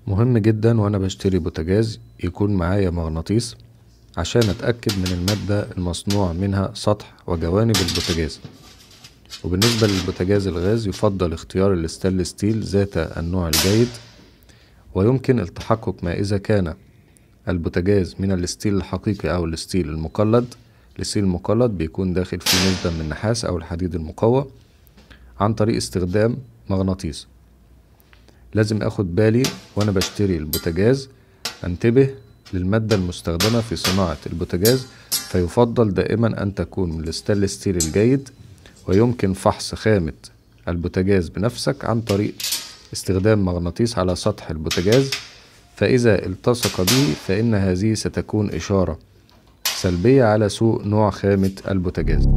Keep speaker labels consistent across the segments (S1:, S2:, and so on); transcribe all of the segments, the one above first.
S1: مهم جدا وانا بشتري بوتاجاز يكون معايا مغناطيس عشان اتأكد من المادة المصنوع منها سطح وجوانب البوتاجاز. وبالنسبة للبوتاجاز الغاز يفضل اختيار الستانلس ستيل ذات النوع الجيد، ويمكن التحقق ما إذا كان البوتاجاز من الستيل الحقيقي أو الستيل المقلد. الستيل المقلد بيكون داخل فيه نسبة من النحاس أو الحديد المقوى عن طريق استخدام مغناطيس. لازم اخد بالي وانا بشتري البوتاجاز انتبه للمادة المستخدمة في صناعة البوتاجاز، فيفضل دائما ان تكون من الستانلس ستيل الجيد، ويمكن فحص خامة البوتاجاز بنفسك عن طريق استخدام مغناطيس على سطح البوتاجاز، فإذا التصق به فإن هذه ستكون إشارة سلبية على سوء نوع خامة البوتاجاز.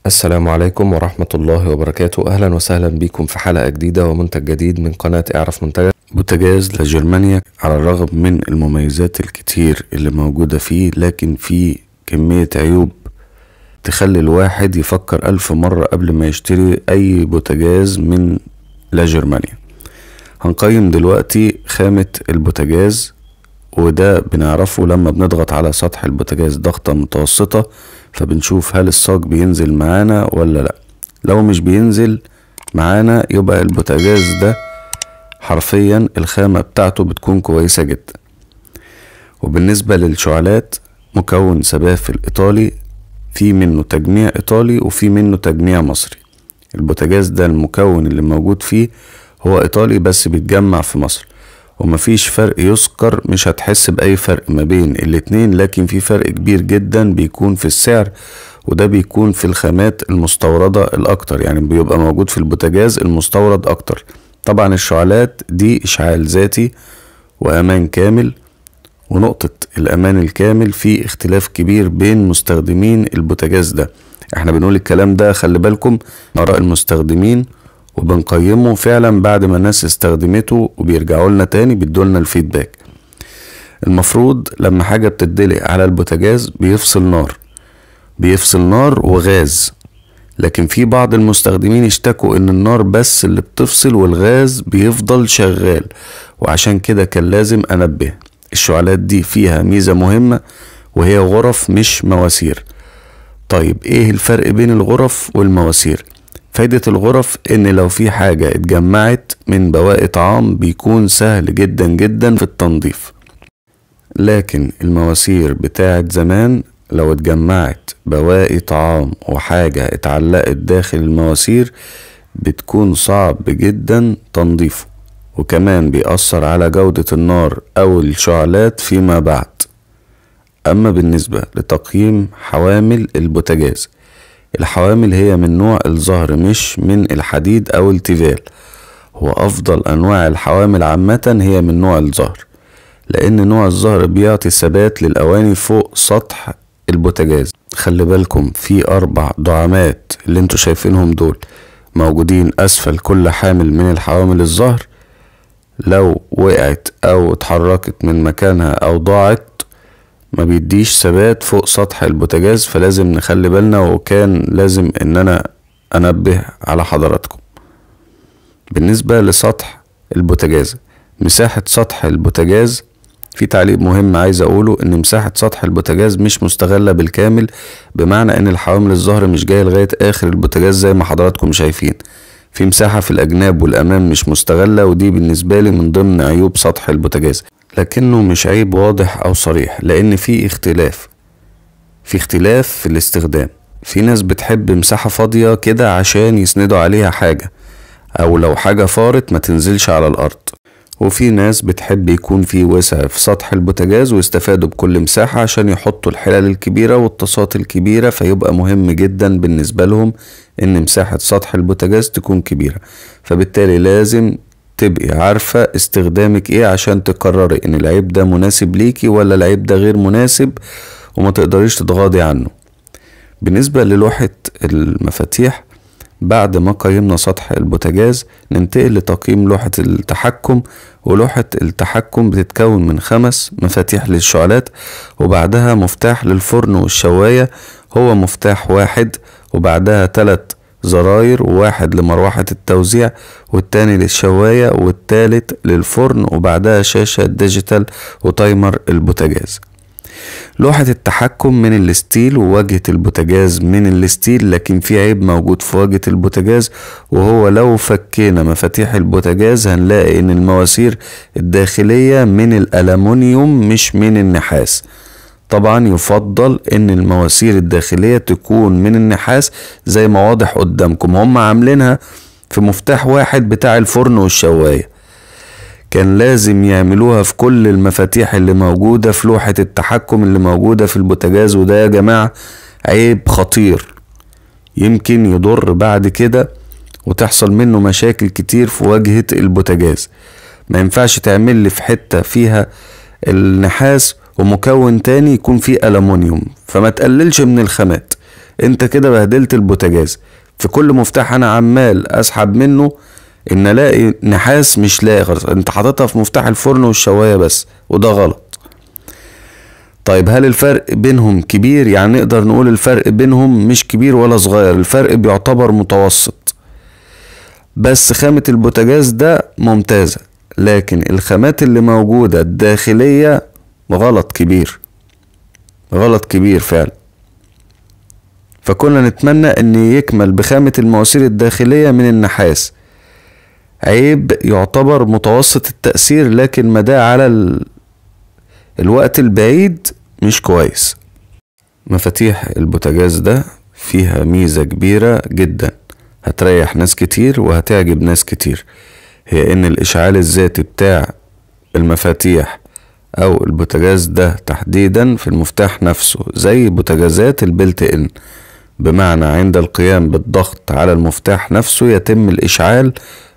S2: السلام عليكم ورحمة الله وبركاته. أهلا وسهلا بكم في حلقة جديدة ومنتج جديد من قناة اعرف منتجك. بوتاجاز لجرمانيا على الرغم من المميزات الكتير اللي موجودة فيه، لكن فيه كمية عيوب تخلي الواحد يفكر 1000 مرة قبل ما يشتري أي بوتاجاز من لجرمانيا. هنقيم دلوقتي خامة البوتاجاز، وده بنعرفه لما بنضغط على سطح البوتاجاز ضغطة متوسطة، فبنشوف هل الصاج بينزل معانا ولا لا. لو مش بينزل معانا يبقى البوتاجاز ده حرفيا الخامة بتاعته بتكون كويسة جدا. وبالنسبة للشعلات، مكون سبافل ايطالي، في منه تجميع ايطالي وفي منه تجميع مصري. البوتاجاز ده المكون اللي موجود فيه هو ايطالي بس بيتجمع في مصر، ومفيش فرق يذكر، مش هتحس بأي فرق ما بين الاتنين، لكن في فرق كبير جدا بيكون في السعر، وده بيكون في الخامات المستوردة الأكتر، يعني بيبقى موجود في البوتاجاز المستورد أكتر. طبعا الشعلات دي إشعال ذاتي وأمان كامل، ونقطة الأمان الكامل في اختلاف كبير بين مستخدمين البوتاجاز ده. احنا بنقول الكلام ده خلي بالكم آراء المستخدمين، وبنقيمه فعلا بعد ما الناس استخدمته وبيرجعوا لنا تاني بيدولنا الفيدباك. المفروض لما حاجة بتدلق على البوتاجاز بيفصل نار وغاز، لكن في بعض المستخدمين اشتكوا ان النار بس اللي بتفصل والغاز بيفضل شغال، وعشان كده كان لازم انبه. الشعلات دي فيها ميزة مهمة وهي غرف مش مواسير. طيب ايه الفرق بين الغرف والمواسير؟ فايدة الغرف ان لو في حاجة اتجمعت من بواقي طعام بيكون سهل جدا جدا في التنظيف، لكن المواسير بتاعت زمان لو اتجمعت بواقي طعام وحاجة اتعلقت داخل المواسير بتكون صعب جدا تنظيفه، وكمان بيأثر على جودة النار او الشعلات فيما بعد. اما بالنسبة لتقييم حوامل البوتاجاز، الحوامل هي من نوع الزهر مش من الحديد او التيفال. هو افضل انواع الحوامل عامة هي من نوع الزهر، لان نوع الزهر بيعطي ثبات للاواني فوق سطح البوتاجاز. خلي بالكم في 4 دعامات اللي انتوا شايفينهم دول موجودين اسفل كل حامل من الحوامل الزهر، لو وقعت او اتحركت من مكانها او ضاعت ما بيديش ثبات فوق سطح البوتاجاز، فلازم نخلي بالنا، وكان لازم ان انا انبه على حضراتكم. بالنسبة لسطح البوتاجاز، مساحة سطح البوتاجاز، في تعليق مهم عايز اقوله ان مساحة سطح البوتاجاز مش مستغلة بالكامل، بمعنى ان الحوامل الزهر مش جاية لغاية اخر البوتاجاز زي ما حضراتكم شايفين. في مساحة في الاجناب والامام مش مستغلة، ودي بالنسبة لي من ضمن عيوب سطح البوتاجاز، لكنه مش عيب واضح او صريح، لان في اختلاف في الاستخدام. في ناس بتحب مساحة فاضية كده عشان يسندوا عليها حاجة، او لو حاجة فارت ما تنزلش على الارض، وفي ناس بتحب يكون في وسع في سطح البوتاجاز ويستفادوا بكل مساحة عشان يحطوا الحلال الكبيرة والطاسات الكبيرة، فيبقى مهم جدا بالنسبة لهم ان مساحة سطح البوتاجاز تكون كبيرة. فبالتالي لازم تبقي عارفة استخدامك ايه عشان تقرري ان العيب ده مناسب ليكي ولا العيب ده غير مناسب، وما تقدريش تتغاضي عنه. بالنسبة للوحة المفاتيح، بعد ما قيمنا سطح البوتاجاز ننتقل لتقييم لوحة التحكم. ولوحة التحكم بتتكون من 5 مفاتيح للشعلات، وبعدها مفتاح للفرن والشواية، هو مفتاح واحد وبعدها 3 زراير، وواحد لمروحة التوزيع والتاني للشواية والتالت للفرن، وبعدها شاشة ديجيتال وتايمر البوتاجاز. لوحة التحكم من الستيل وواجهة البوتاجاز من الستيل، لكن في عيب موجود في واجهة البوتاجاز، وهو لو فكينا مفاتيح البوتاجاز هنلاقي ان المواسير الداخلية من الألمنيوم مش من النحاس. طبعا يفضل ان المواسير الداخلية تكون من النحاس زي ما واضح قدامكم. هم عاملينها في مفتاح واحد بتاع الفرن والشواية، كان لازم يعملوها في كل المفاتيح اللي موجودة في لوحة التحكم اللي موجودة في البوتاجاز، وده يا جماعة عيب خطير يمكن يضر بعد كده وتحصل منه مشاكل كتير في واجهة البوتاجاز. ما ينفعش تعمل لي في حتة فيها النحاس ومكون تاني يكون فيه ألمونيوم، فما تقللش من الخامات، انت كده بهدلت البوتاجاز. في كل مفتاح انا عمال اسحب منه ان الاقي نحاس، مش لاقي خالص، انت حاططها في مفتاح الفرن والشواية بس، وده غلط. طيب هل الفرق بينهم كبير؟ يعني نقدر نقول الفرق بينهم مش كبير ولا صغير، الفرق بيعتبر متوسط. بس خامة البوتاجاز ده ممتازة، لكن الخامات اللي موجودة الداخلية غلط كبير، غلط كبير فعلا. فكنا نتمنى ان يكمل بخامة المواسير الداخلية من النحاس. عيب يعتبر متوسط التأثير، لكن مدى على الوقت البعيد مش كويس. مفاتيح البوتاجاز ده فيها ميزة كبيرة جدا هتريح ناس كتير وهتعجب ناس كتير، هي ان الاشعال الذاتي بتاع المفاتيح او البوتاجاز ده تحديدا في المفتاح نفسه زي بوتاجازات البلت ان، بمعنى عند القيام بالضغط على المفتاح نفسه يتم الاشعال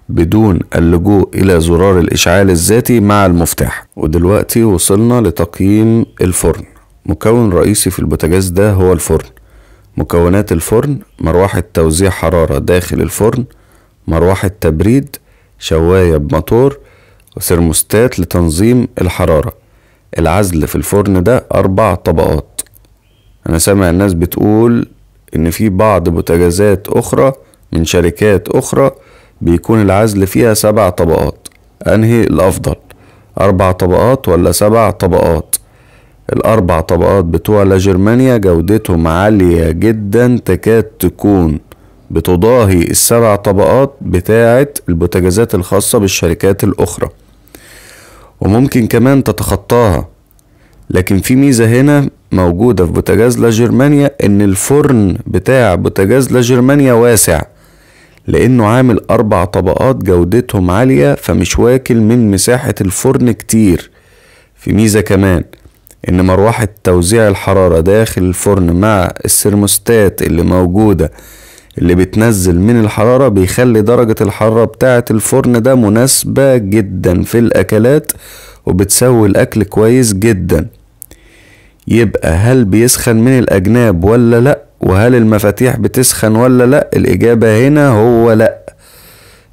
S2: بدون اللجوء الى زرار الاشعال الذاتي مع المفتاح. ودلوقتي وصلنا لتقييم الفرن. مكون رئيسي في البوتاجاز ده هو الفرن. مكونات الفرن: مروحة توزيع حرارة داخل الفرن، مروحة تبريد، شواية بموتور، وثرموستات لتنظيم الحرارة. العزل في الفرن ده 4 طبقات. انا سامع الناس بتقول ان في بعض بوتاجازات اخرى من شركات اخرى بيكون العزل فيها 7 طبقات. انهي الافضل، 4 طبقات ولا 7 طبقات؟ ال4 طبقات بتوع لاجرمانيا جودتهم عالية جدا، تكاد تكون بتضاهي ال7 طبقات بتاعة البوتاجازات الخاصة بالشركات الاخرى، وممكن كمان تتخطاها. لكن في ميزة هنا موجودة في بوتاجاز لاجرمانيا، ان الفرن بتاع بوتاجاز لاجرمانيا واسع، لانه عامل 4 طبقات جودتهم عالية، فمش واكل من مساحة الفرن كتير. في ميزة كمان ان مروحة توزيع الحرارة داخل الفرن مع الثرموستات اللي موجودة اللي بتنزل من الحرارة بيخلي درجة الحرارة بتاعة الفرن ده مناسبة جدا في الاكلات، وبتسوي الاكل كويس جدا. يبقى هل بيسخن من الاجناب ولا لا؟ وهل المفاتيح بتسخن ولا لا؟ الاجابة هنا هو لا.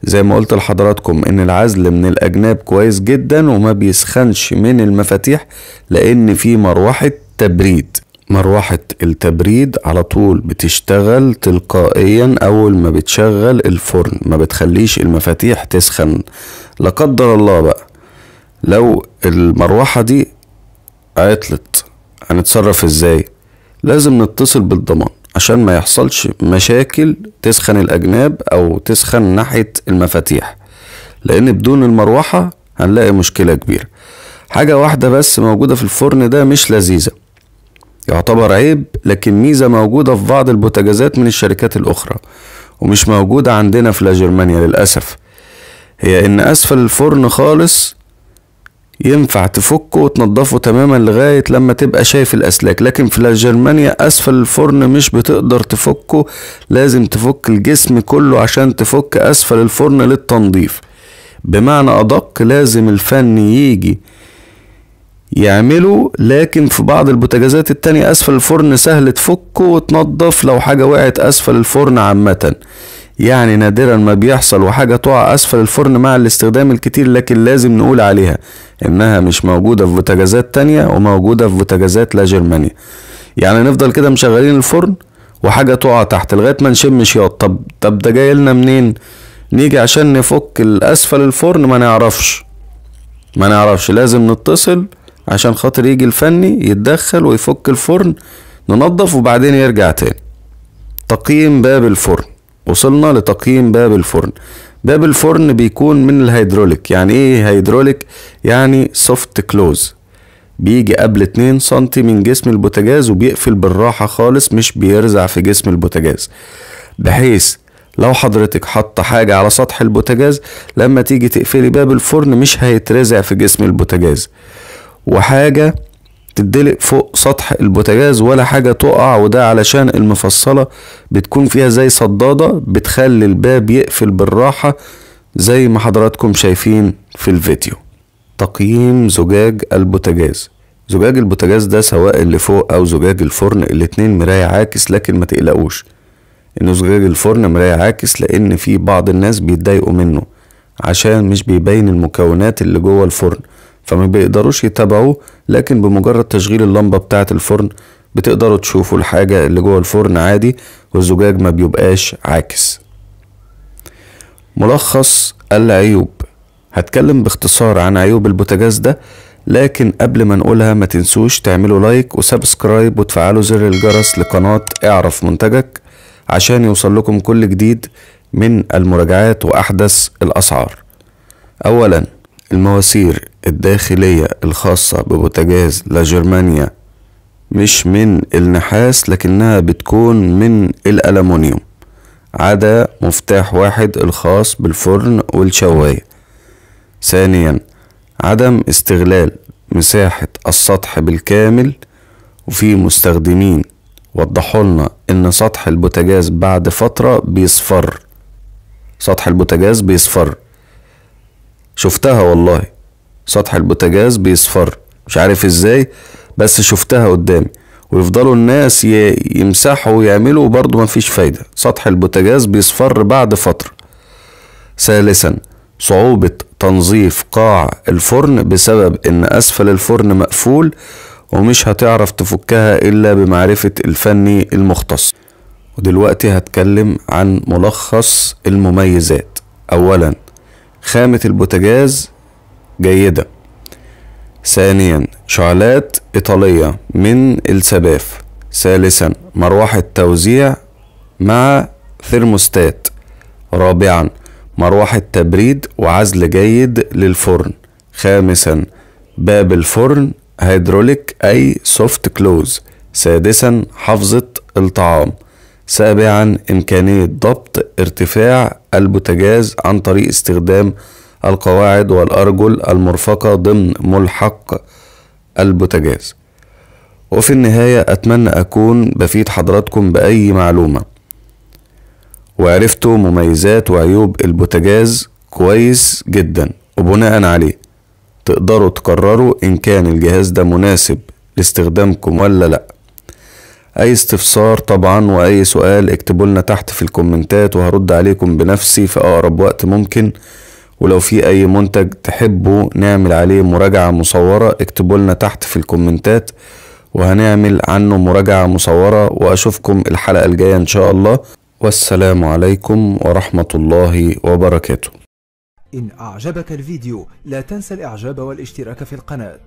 S2: زي ما قلت لحضراتكم ان العزل من الاجناب كويس جدا وما بيسخنش من المفاتيح، لان في مروحة تبريد. مروحة التبريد على طول بتشتغل تلقائيا اول ما بتشغل الفرن، ما بتخليش المفاتيح تسخن. لا قدر الله بقى لو المروحة دي عطلت هنتصرف ازاي؟ لازم نتصل بالضمان عشان ما يحصلش مشاكل تسخن الاجناب او تسخن ناحية المفاتيح، لان بدون المروحة هنلاقي مشكلة كبيرة. حاجة واحدة بس موجودة في الفرن ده مش لذيذة، يعتبر عيب، لكن ميزة موجودة في بعض البوتاجازات من الشركات الاخرى ومش موجودة عندنا في لاجرمانيا للأسف، هي ان اسفل الفرن خالص ينفع تفكه وتنضفه تماما لغاية لما تبقى شايف الأسلاك، لكن في لاجرمانيا أسفل الفرن مش بتقدر تفكه، لازم تفك الجسم كله عشان تفك أسفل الفرن للتنظيف. بمعنى أدق لازم الفني يجي يعمله، لكن في بعض البوتاجازات التانية أسفل الفرن سهل تفكه وتنضف لو حاجة وقعت أسفل الفرن عامة. يعني نادرا ما بيحصل وحاجة تقع أسفل الفرن مع الاستخدام الكتير، لكن لازم نقول عليها إنها مش موجودة في بوتاجازات تانية وموجودة في بوتاجازات لاجرمانيا. يعني نفضل كده مشغلين الفرن وحاجة تقع تحت لغاية ما نشم شياط. طب ده جاي لنا منين؟ نيجي عشان نفك الاسفل الفرن ما نعرفش، لازم نتصل عشان خاطر يجي الفني يتدخل ويفك الفرن، ننظف وبعدين يرجع تاني. تقييم باب الفرن. وصلنا لتقييم باب الفرن. باب الفرن بيكون من الهيدروليك. يعني ايه هيدروليك؟ يعني سوفت كلوز، بيجي قبل 2 سنتي من جسم البوتاجاز وبيقفل بالراحة خالص، مش بيرزع في جسم البوتاجاز، بحيث لو حضرتك حاطة حاجة على سطح البوتاجاز لما تيجي تقفلي باب الفرن مش هيترزع في جسم البوتاجاز، وحاجة تدلق فوق سطح البوتاجاز ولا حاجة تقع. وده علشان المفصلة بتكون فيها زي صدادة بتخلي الباب يقفل بالراحة زي ما حضراتكم شايفين في الفيديو. تقييم زجاج البوتاجاز. زجاج البوتاجاز ده سواء اللي فوق او زجاج الفرن الاتنين مراية عاكس، لكن ما تقلقوش ان زجاج الفرن مراية عاكس، لان في بعض الناس بيتضايقوا منه عشان مش بيبين المكونات اللي جوه الفرن، فما بيقدروش يتابعوه، لكن بمجرد تشغيل اللمبة بتاعة الفرن بتقدروا تشوفوا الحاجة اللي جوه الفرن عادي، والزجاج ما بيبقاش عاكس. ملخص العيوب. هتكلم باختصار عن عيوب البوتاجاز ده، لكن قبل ما نقولها ما تنسوش تعملوا لايك وسبسكرايب وتفعلوا زر الجرس لقناة اعرف منتجك عشان يوصل لكم كل جديد من المراجعات واحدث الاسعار. اولا، المواسير الداخلية الخاصة ببوتاجاز لا جرمانيا مش من النحاس، لكنها بتكون من الألمونيوم، عدا مفتاح واحد الخاص بالفرن والشواية. ثانيا، عدم استغلال مساحة السطح بالكامل، وفي مستخدمين وضحوا لنا ان سطح البوتاجاز بعد فترة بيصفر. سطح البوتاجاز بيصفر، شفتها والله، سطح البوتاجاز بيصفر، مش عارف ازاي بس شفتها قدامي. ويفضلوا الناس يمسحوا ويعملوا وبرضه مفيش فايدة، سطح البوتاجاز بيصفر بعد فترة. ثالثا، صعوبة تنظيف قاع الفرن بسبب ان اسفل الفرن مقفول ومش هتعرف تفكها الا بمعرفة الفني المختص. ودلوقتي هتكلم عن ملخص المميزات. اولا، خامة البوتاجاز جيدة. ثانيا، شعلات ايطالية من السباف. ثالثا، مروحة توزيع مع ثرموستات. رابعا، مروحة تبريد وعزل جيد للفرن. خامسا، باب الفرن هيدروليك اي سوفت كلوز. سادسا، حفظة الطعام. سابعا، امكانية ضبط ارتفاع البوتاجاز عن طريق استخدام القواعد والارجل المرفقة ضمن ملحق البوتاجاز. وفي النهاية اتمنى اكون بفيد حضراتكم باي معلومة وعرفتوا مميزات وعيوب البوتاجاز كويس جدا، وبناء عليه تقدروا تقرروا ان كان الجهاز ده مناسب لاستخدامكم ولا لا. اي استفسار طبعا واي سؤال اكتبوا لنا تحت في الكومنتات وهرد عليكم بنفسي في اقرب وقت ممكن. ولو في اي منتج تحبوا نعمل عليه مراجعة مصورة اكتبوا لنا تحت في الكومنتات وهنعمل عنه مراجعة مصورة. واشوفكم الحلقة الجاية ان شاء الله، والسلام عليكم ورحمة الله وبركاته.
S3: إن أعجبك الفيديو لا تنسى الإعجاب والاشتراك في القناة.